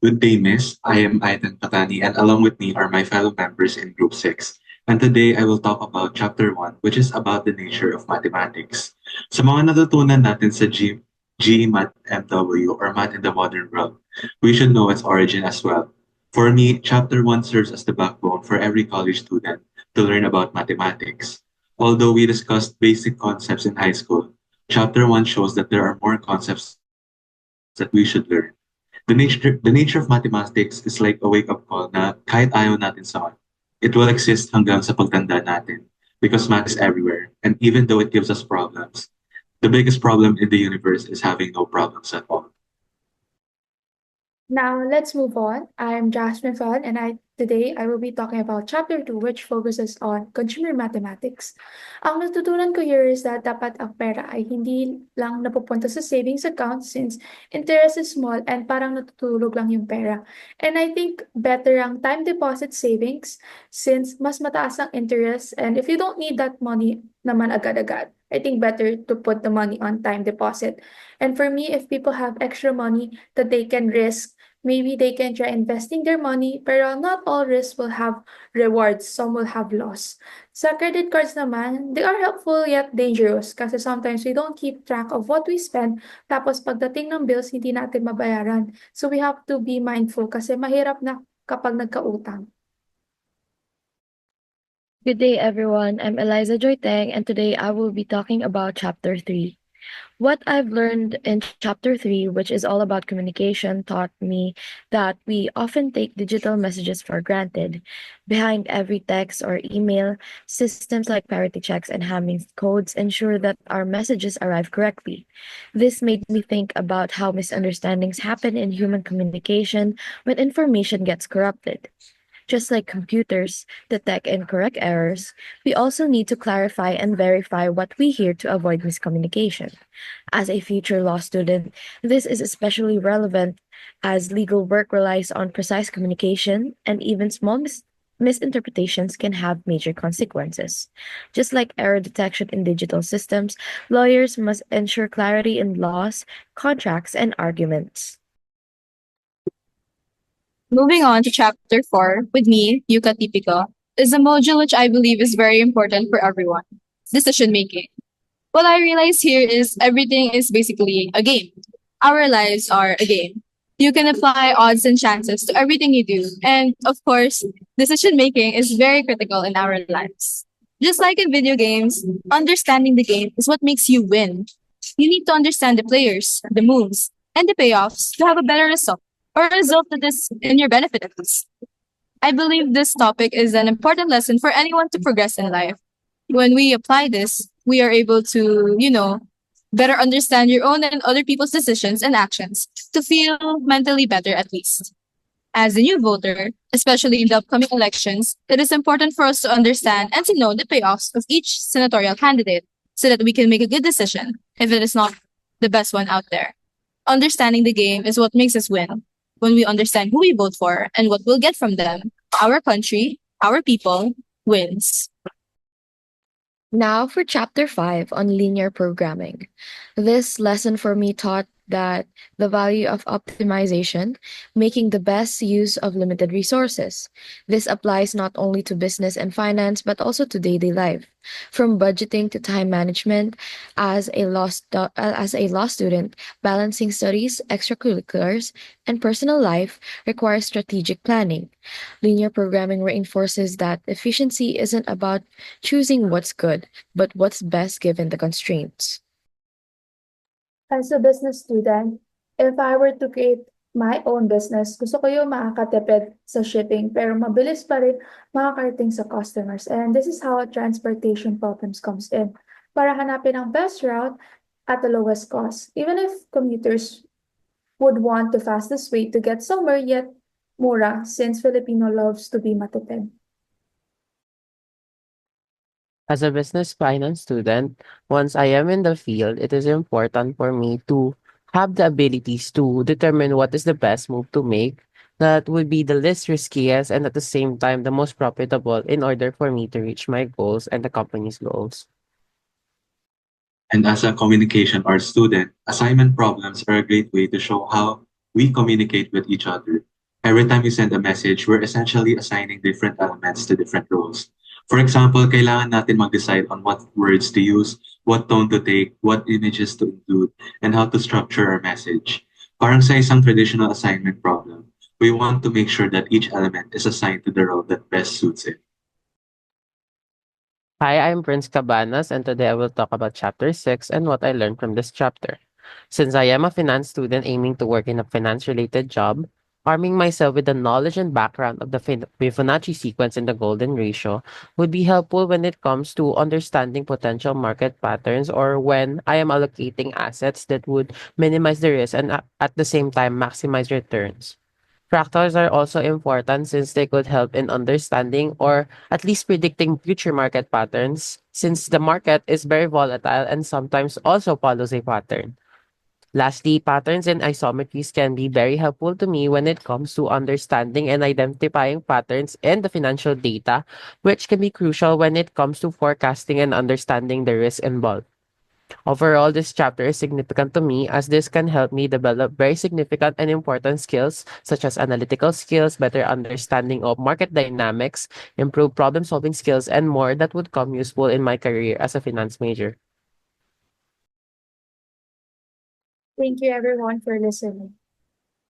Good day, Miss. I am Iethan and along with me are my fellow members in Group 6. And today I will talk about Chapter 1, which is about the nature of mathematics. Sa mga natutunan natin sa GEMATMW or Math in the Modern World, we should know its origin as well. For me, Chapter 1 serves as the backbone for every college student to learn about mathematics. Although we discussed basic concepts in high school, Chapter 1 shows that there are more concepts that we should learn. The nature of mathematics is like a wake-up call na kahit ayaw natin sa it will exist hanggang sa pagtanda natin because math is everywhere. And even though it gives us problems, the biggest problem in the universe is having no problems at all. Now let's move on. I'm Jasmin Joy N, and today I will be talking about Chapter 2, which focuses on consumer mathematics. Ang natutunan ko here is that dapat ang pera ay hindi lang napupunta sa savings account since interest is small and parang natutulog lang yung pera. And I think better ang time deposit savings since mas mataas ang interest, and if you don't need that money naman agad-agad, I think better to put the money on time deposit. And for me, if people have extra money that they can risk, maybe they can try investing their money, pero not all risks will have rewards. Some will have loss. Sa credit cards naman, they are helpful yet dangerous kasi sometimes we don't keep track of what we spend, tapos pagdating ng bills, hindi natin mabayaran. So we have to be mindful kasi mahirap na kapag nagkautang. Good day, everyone. I'm Elyza Joy N, and today I will be talking about Chapter 3. What I've learned in Chapter 3, which is all about communication, taught me that we often take digital messages for granted. Behind every text or email, systems like parity checks and Hamming codes ensure that our messages arrive correctly. This made me think about how misunderstandings happen in human communication when information gets corrupted. Just like computers detect and correct errors, we also need to clarify and verify what we hear to avoid miscommunication. As a future law student, this is especially relevant as legal work relies on precise communication, and even small misinterpretations can have major consequences. Just like error detection in digital systems, lawyers must ensure clarity in laws, contracts, and arguments. Moving on to chapter 4 with me, Yukah TIPICO, is a module which I believe is very important for everyone. Decision making. What I realize here is everything is basically a game. Our lives are a game. You can apply odds and chances to everything you do. And of course, decision making is very critical in our lives. Just like in video games, understanding the game is what makes you win. You need to understand the players, the moves, and the payoffs to have a better result or a result that is in your benefit at least. I believe this topic is an important lesson for anyone to progress in life. When we apply this, we are able to, better understand your own and other people's decisions and actions to feel mentally better at least. As a new voter, especially in the upcoming elections, it is important for us to understand and to know the payoffs of each senatorial candidate so that we can make a good decision if it is not the best one out there. Understanding the game is what makes us win. When we understand who we vote for and what we'll get from them, our country, our people wins. Now for Chapter 5 on linear programming. This lesson for me taught that the value of optimization, making the best use of limited resources. This applies not only to business and finance, but also to daily life. From budgeting to time management, as a law student, balancing studies, extracurriculars, and personal life requires strategic planning. Linear programming reinforces that efficiency isn't about choosing what's good, but what's best given the constraints. As a business student, if I were to create my own business, gusto ko yung makakatipid sa shipping pero mabilis pa rin makakarating sa customers. And this is how transportation problems comes in. Para hanapin ang best route at the lowest cost. Even if commuters would want the fastest way to get somewhere yet mura since Filipino loves to be matipid. As a business finance student, once I am in the field, it is important for me to have the abilities to determine what is the best move to make that would be the least riskiest and at the same time the most profitable in order for me to reach my goals and the company's goals. And as a communication arts student, assignment problems are a great way to show how we communicate with each other. Every time you send a message, we're essentially assigning different elements to different roles. For example, kailangan natin mag-decide on what words to use, what tone to take, what images to include, and how to structure our message. Parang sa isang traditional assignment problem, we want to make sure that each element is assigned to the role that best suits it. Hi, I'm Prinz Cabanas, and today I will talk about Chapter 6 and what I learned from this chapter. Since I am a finance student aiming to work in a finance related job, arming myself with the knowledge and background of the Fibonacci sequence and the golden ratio would be helpful when it comes to understanding potential market patterns or when I am allocating assets that would minimize the risk and at the same time maximize returns. Fractals are also important since they could help in understanding or at least predicting future market patterns, since the market is very volatile and sometimes also follows a pattern. Lastly, patterns and isometries can be very helpful to me when it comes to understanding and identifying patterns in the financial data, which can be crucial when it comes to forecasting and understanding the risk involved. Overall, this chapter is significant to me as this can help me develop very significant and important skills such as analytical skills, better understanding of market dynamics, improved problem solving skills, and more that would come useful in my career as a finance major. Thank you everyone for listening.